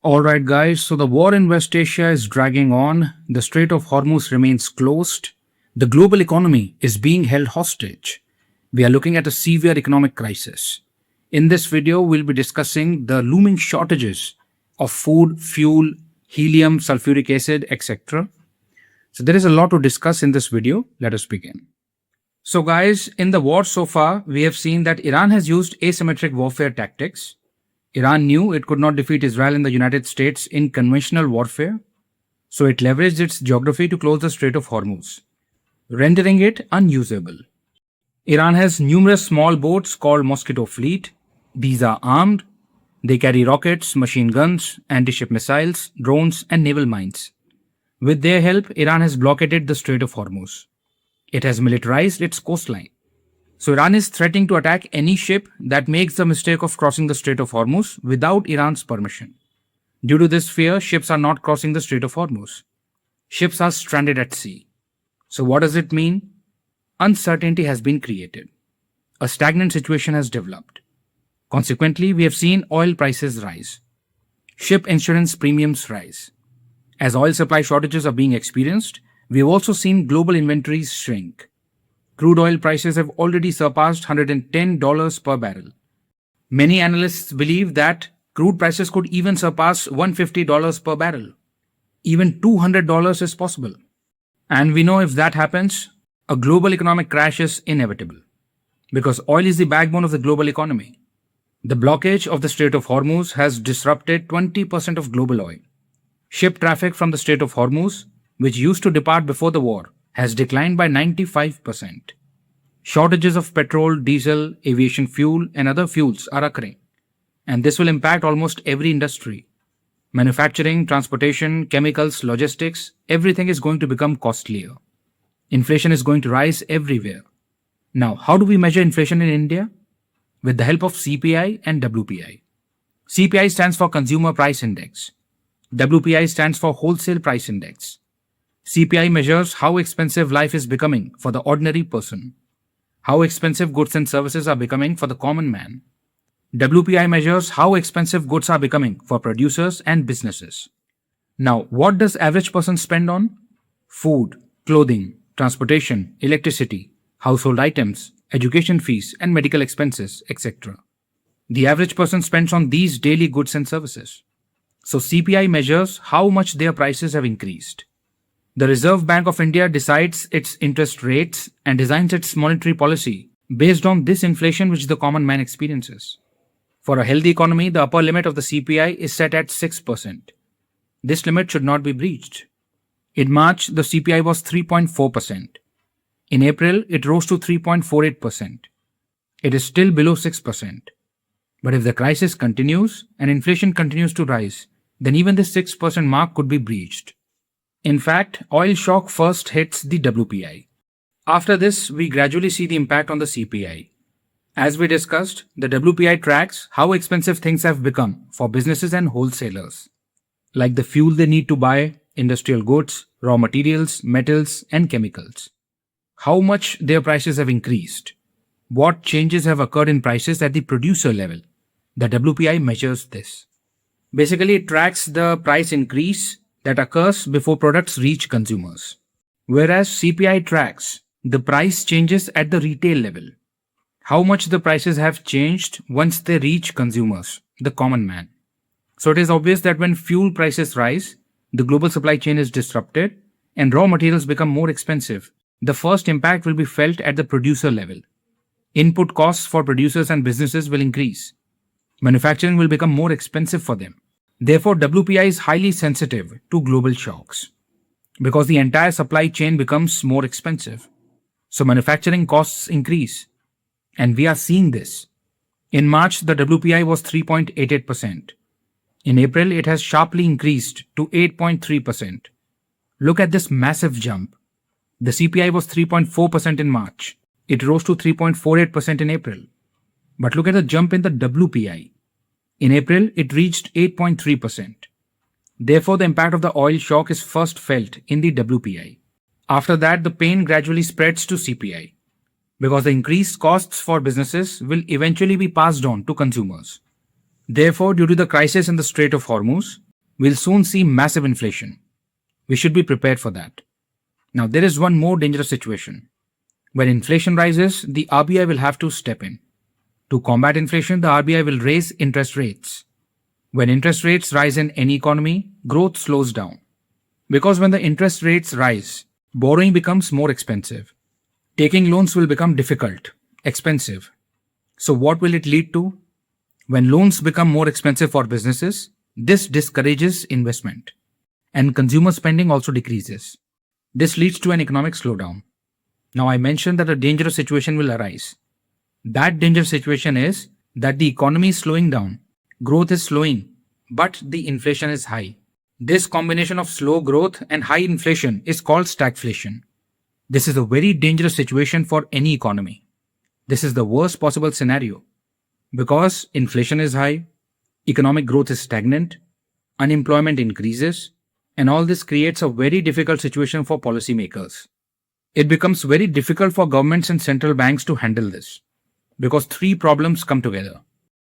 Alright, guys, so the war in West Asia is dragging on, the Strait of Hormuz remains closed, the global economy is being held hostage. We are looking at a severe economic crisis. In this video, we'll be discussing the looming shortages of food, fuel, helium, sulfuric acid, etc. So, there is a lot to discuss in this video. Let us begin. So, guys, in the war so far, we have seen that Iran has used asymmetric warfare tactics. Iran knew it could not defeat Israel and the United States in conventional warfare, so it leveraged its geography to close the Strait of Hormuz, rendering it unusable. Iran has numerous small boats called Mosquito Fleet. These are armed. They carry rockets, machine guns, anti-ship missiles, drones, and naval mines. With their help, Iran has blockaded the Strait of Hormuz. It has militarized its coastline. So Iran is threatening to attack any ship that makes the mistake of crossing the Strait of Hormuz without Iran's permission. Due to this fear, ships are not crossing the Strait of Hormuz. Ships are stranded at sea. So what does it mean? Uncertainty has been created. A stagnant situation has developed. Consequently, we have seen oil prices rise. Ship insurance premiums rise. As oil supply shortages are being experienced, we have also seen global inventories shrink. Crude oil prices have already surpassed $110 per barrel. Many analysts believe that crude prices could even surpass $150 per barrel. Even $200 is possible. And we know if that happens, a global economic crash is inevitable. Because oil is the backbone of the global economy. The blockage of the Strait of Hormuz has disrupted 20% of global oil. Ship traffic from the Strait of Hormuz, which used to depart before the war, has declined by 95%. Shortages of petrol, diesel, aviation fuel, and other fuels are occurring, and this will impact almost every industry. Manufacturing, transportation, chemicals, logistics, everything is going to become costlier. Inflation is going to rise everywhere. Now, how do we measure inflation in India? With the help of CPI and WPI. CPI stands for Consumer Price Index. WPI stands for Wholesale Price Index. CPI measures how expensive life is becoming for the ordinary person, how expensive goods and services are becoming for the common man. WPI measures how expensive goods are becoming for producers and businesses. Now, what does average person spend on? Food, clothing, transportation, electricity, household items, education fees and medical expenses, etc. The average person spends on these daily goods and services. So CPI measures how much their prices have increased. The Reserve Bank of India decides its interest rates and designs its monetary policy based on this inflation which the common man experiences. For a healthy economy, the upper limit of the CPI is set at 6%. This limit should not be breached. In March, the CPI was 3.4%. In April, it rose to 3.48%. It is still below 6%. But if the crisis continues and inflation continues to rise, then even this 6% mark could be breached. In fact, oil shock first hits the WPI. After this, we gradually see the impact on the CPI. As we discussed, the WPI tracks how expensive things have become for businesses and wholesalers, like the fuel they need to buy, industrial goods, raw materials, metals, and chemicals. How much their prices have increased. What changes have occurred in prices at the producer level. The WPI measures this. Basically, it tracks the price increase that occurs before products reach consumers. Whereas CPI tracks the price changes at the retail level. How much the prices have changed once they reach consumers, the common man. So it is obvious that when fuel prices rise, the global supply chain is disrupted and raw materials become more expensive. The first impact will be felt at the producer level. Input costs for producers and businesses will increase. Manufacturing will become more expensive for them. Therefore, WPI is highly sensitive to global shocks because the entire supply chain becomes more expensive. So manufacturing costs increase. And we are seeing this. In March, the WPI was 3.88%. In April, it has sharply increased to 8.3%. Look at this massive jump. The CPI was 3.4% in March. It rose to 3.48% in April. But look at the jump in the WPI. In April, it reached 8.3%. Therefore, the impact of the oil shock is first felt in the WPI. After that, the pain gradually spreads to CPI. because the increased costs for businesses will eventually be passed on to consumers. Therefore, due to the crisis in the Strait of Hormuz, We'll soon see massive inflation. We should be prepared for that. Now, there is one more dangerous situation. When inflation rises, the RBI will have to step in. To combat inflation, the RBI will raise interest rates. When interest rates rise in any economy, growth slows down. Because when the interest rates rise, borrowing becomes more expensive. Taking loans will become difficult, expensive. So, what will it lead to? When loans become more expensive for businesses, this discourages investment. And consumer spending also decreases. This leads to an economic slowdown. Now, I mentioned that a dangerous situation will arise. That dangerous situation is that the economy is slowing down, growth is slowing, but the inflation is high. This combination of slow growth and high inflation is called stagflation. This is a very dangerous situation for any economy. This is the worst possible scenario because inflation is high, economic growth is stagnant, unemployment increases, and all this creates a very difficult situation for policymakers. It becomes very difficult for governments and central banks to handle this because three problems come together.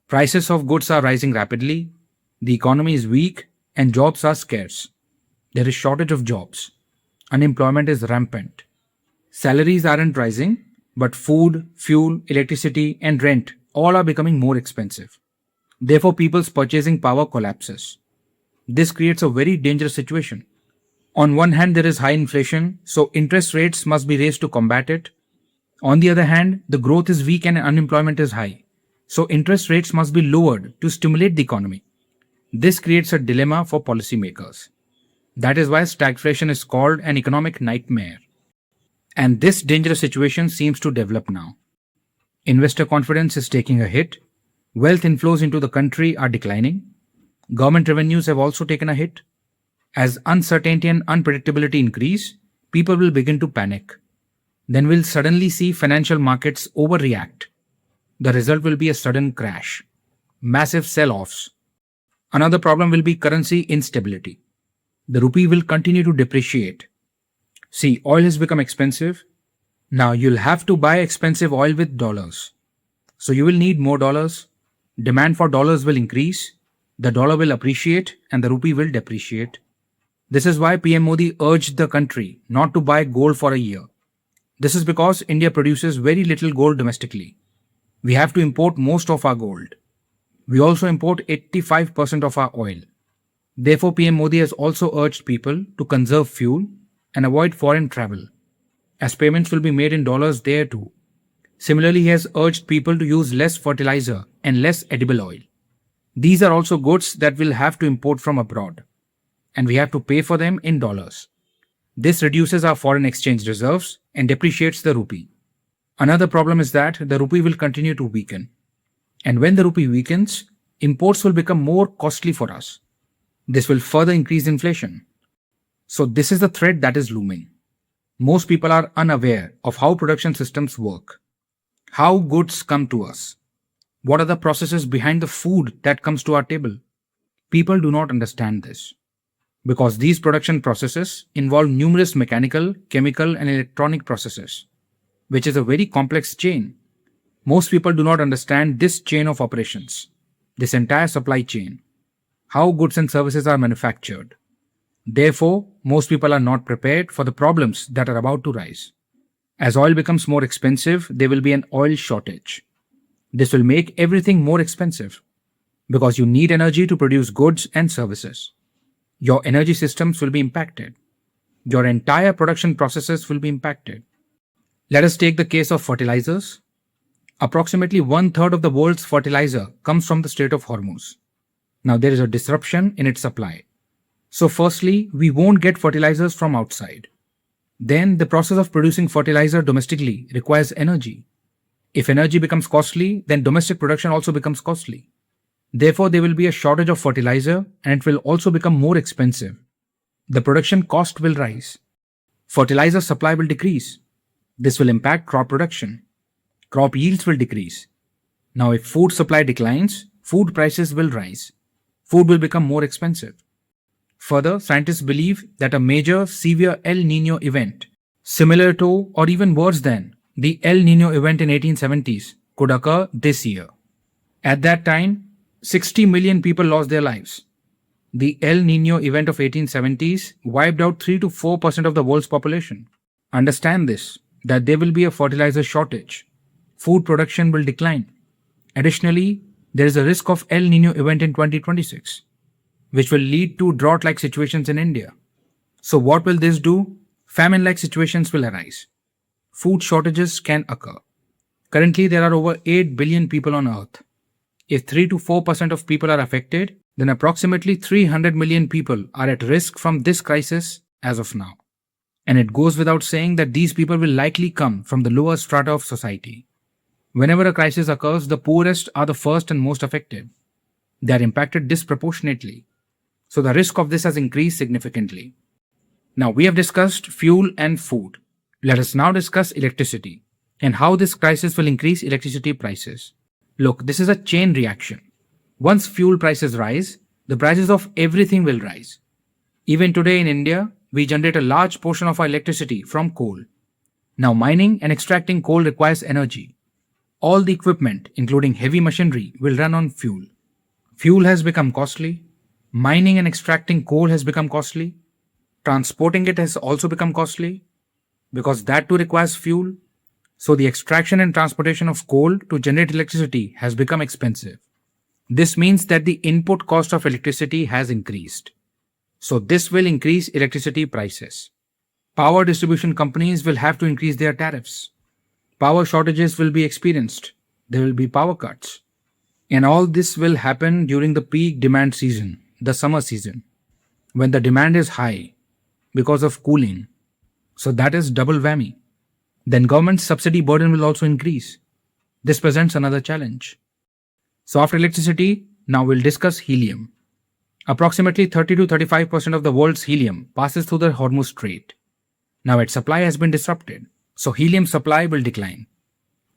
Prices of goods are rising rapidly, the economy is weak, and jobs are scarce. There is shortage of jobs. Unemployment is rampant. Salaries aren't rising, but food, fuel, electricity, and rent all are becoming more expensive. Therefore, people's purchasing power collapses. This creates a very dangerous situation. On one hand, there is high inflation, so interest rates must be raised to combat it. On the other hand, the growth is weak and unemployment is high, so interest rates must be lowered to stimulate the economy. This creates a dilemma for policymakers. That is why stagflation is called an economic nightmare. And this dangerous situation seems to develop now. Investor confidence is taking a hit. Wealth inflows into the country are declining. Government revenues have also taken a hit. As uncertainty and unpredictability increase, people will begin to panic. Then we'll suddenly see financial markets overreact. The result will be a sudden crash, massive sell-offs. Another problem will be currency instability. The rupee will continue to depreciate. See, oil has become expensive. Now you'll have to buy expensive oil with dollars. So you will need more dollars. Demand for dollars will increase. The dollar will appreciate and the rupee will depreciate. This is why PM Modi urged the country not to buy gold for a year. This is because India produces very little gold domestically. We have to import most of our gold. We also import 85% of our oil. Therefore, PM Modi has also urged people to conserve fuel and avoid foreign travel, as payments will be made in dollars there too. Similarly, he has urged people to use less fertilizer and less edible oil. These are also goods that we'll have to import from abroad, and we have to pay for them in dollars. This reduces our foreign exchange reserves and depreciates the rupee. Another problem is that the rupee will continue to weaken. And when the rupee weakens, imports will become more costly for us. This will further increase inflation. So this is the threat that is looming. Most people are unaware of how production systems work, how goods come to us, what are the processes behind the food that comes to our table. People do not understand this because these production processes involve numerous mechanical, chemical, and electronic processes, which is a very complex chain. Most people do not understand this chain of operations, this entire supply chain, how goods and services are manufactured. Therefore, most people are not prepared for the problems that are about to rise. As oil becomes more expensive, there will be an oil shortage. This will make everything more expensive because you need energy to produce goods and services. Your energy systems will be impacted. Your entire production processes will be impacted. Let us take the case of fertilizers. Approximately 1/3 of the world's fertilizer comes from the Strait of Hormuz. Now there is a disruption in its supply. So firstly, we won't get fertilizers from outside. Then the process of producing fertilizer domestically requires energy. If energy becomes costly, then domestic production also becomes costly. Therefore, there will be a shortage of fertilizer and it will also become more expensive. The production cost will rise. Fertilizer supply will decrease. This will impact crop production. Crop yields will decrease. Now, if food supply declines, food prices will rise. Food will become more expensive. Further, scientists believe that a major severe El Nino event, similar to or even worse than the El Nino event in 1870s, could occur this year. At that time, 60 million people lost their lives. The El Nino event of 1870s wiped out 3 to 4% of the world's population. Understand this, that there will be a fertilizer shortage. Food production will decline. Additionally, there is a risk of El Nino event in 2026, which will lead to drought-like situations in India. So what will this do? Famine-like situations will arise. Food shortages can occur. Currently, there are over 8 billion people on Earth. If 3 to 4% of people are affected, then approximately 300 million people are at risk from this crisis as of now. And it goes without saying that these people will likely come from the lower strata of society. Whenever a crisis occurs, the poorest are the first and most affected. They are impacted disproportionately. So the risk of this has increased significantly. Now we have discussed fuel and food. Let us now discuss electricity and how this crisis will increase electricity prices. Look, this is a chain reaction. Once fuel prices rise, the prices of everything will rise. Even today in India, we generate a large portion of our electricity from coal. Now mining and extracting coal requires energy. All the equipment, including heavy machinery, will run on fuel. Fuel has become costly. Mining and extracting coal has become costly. Transporting it has also become costly because that too requires fuel. So the extraction and transportation of coal to generate electricity has become expensive. This means that the input cost of electricity has increased. So this will increase electricity prices. Power distribution companies will have to increase their tariffs. Power shortages will be experienced. There will be power cuts. And all this will happen during the peak demand season, the summer season, when the demand is high because of cooling. So that is double whammy. Then government subsidy burden will also increase. This presents another challenge. So after electricity, now we'll discuss helium. Approximately 30 to 35% of the world's helium passes through the Hormuz Strait. Now its supply has been disrupted, so helium supply will decline.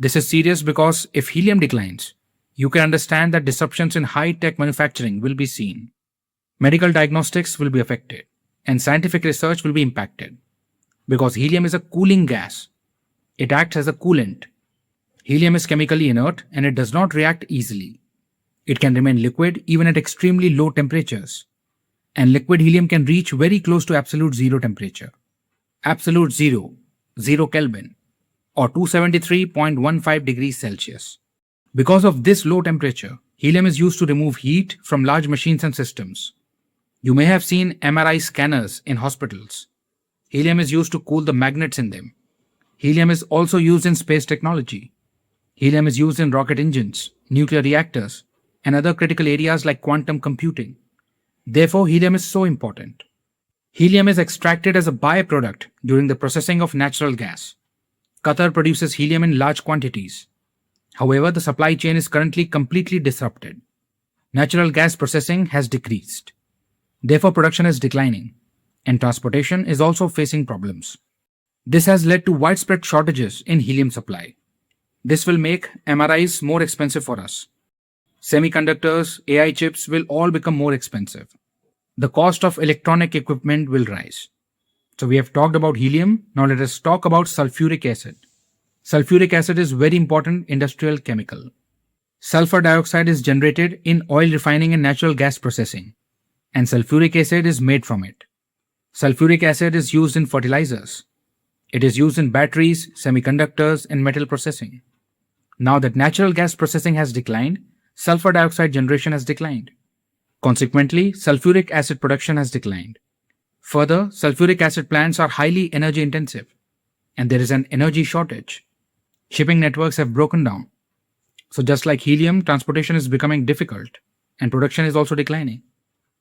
This is serious because if helium declines, you can understand that disruptions in high-tech manufacturing will be seen. Medical diagnostics will be affected, and scientific research will be impacted. Because helium is a cooling gas, it acts as a coolant. Helium is chemically inert and it does not react easily. It can remain liquid even at extremely low temperatures. And liquid helium can reach very close to absolute zero temperature. Absolute zero, 0 Kelvin, or 273.15 degrees Celsius. Because of this low temperature, helium is used to remove heat from large machines and systems. You may have seen MRI scanners in hospitals. Helium is used to cool the magnets in them. Helium is also used in space technology. Helium is used in rocket engines, nuclear reactors, and other critical areas like quantum computing. Therefore, helium is so important. Helium is extracted as a byproduct during the processing of natural gas. Qatar produces helium in large quantities. However, the supply chain is currently completely disrupted. Natural gas processing has decreased. Therefore, production is declining, and transportation is also facing problems. This has led to widespread shortages in helium supply. This will make MRIs more expensive for us. Semiconductors, AI chips will all become more expensive. The cost of electronic equipment will rise. So we have talked about helium, now let us talk about sulfuric acid. Sulfuric acid is very important industrial chemical. Sulfur dioxide is generated in oil refining and natural gas processing, and sulfuric acid is made from it. Sulfuric acid is used in fertilizers. It is used in batteries, semiconductors, and metal processing. Now that natural gas processing has declined, sulfur dioxide generation has declined. Consequently, sulfuric acid production has declined. Further, sulfuric acid plants are highly energy intensive, and there is an energy shortage. Shipping networks have broken down. So just like helium, transportation is becoming difficult, and production is also declining.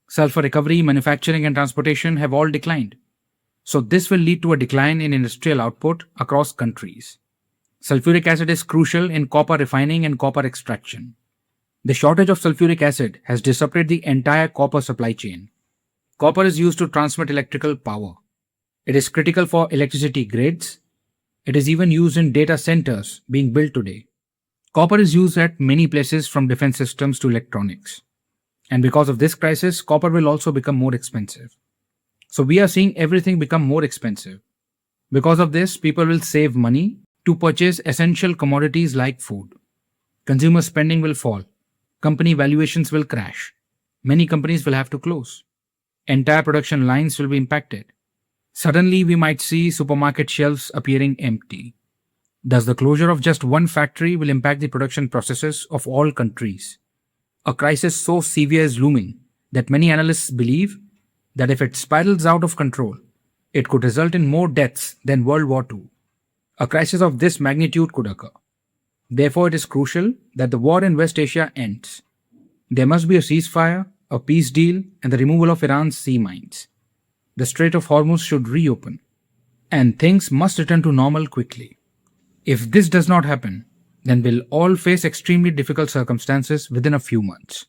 Sulfur recovery, manufacturing, and transportation have all declined. So this will lead to a decline in industrial output across countries. Sulfuric acid is crucial in copper refining and copper extraction. The shortage of sulfuric acid has disrupted the entire copper supply chain. Copper is used to transmit electrical power. It is critical for electricity grids. It is even used in data centers being built today. Copper is used at many places from defense systems to electronics. And because of this crisis, copper will also become more expensive. So we are seeing everything become more expensive. Because of this, people will save money to purchase essential commodities like food. Consumer spending will fall. Company valuations will crash. Many companies will have to close. Entire production lines will be impacted. Suddenly, we might see supermarket shelves appearing empty. Thus, the closure of just one factory will impact the production processes of all countries. A crisis so severe is looming that many analysts believe that if it spirals out of control, it could result in more deaths than World War II. A crisis of this magnitude could occur. Therefore, it is crucial that the war in West Asia ends. There must be a ceasefire, a peace deal, and the removal of Iran's sea mines. The Strait of Hormuz should reopen, and things must return to normal quickly. If this does not happen, then we'll all face extremely difficult circumstances within a few months.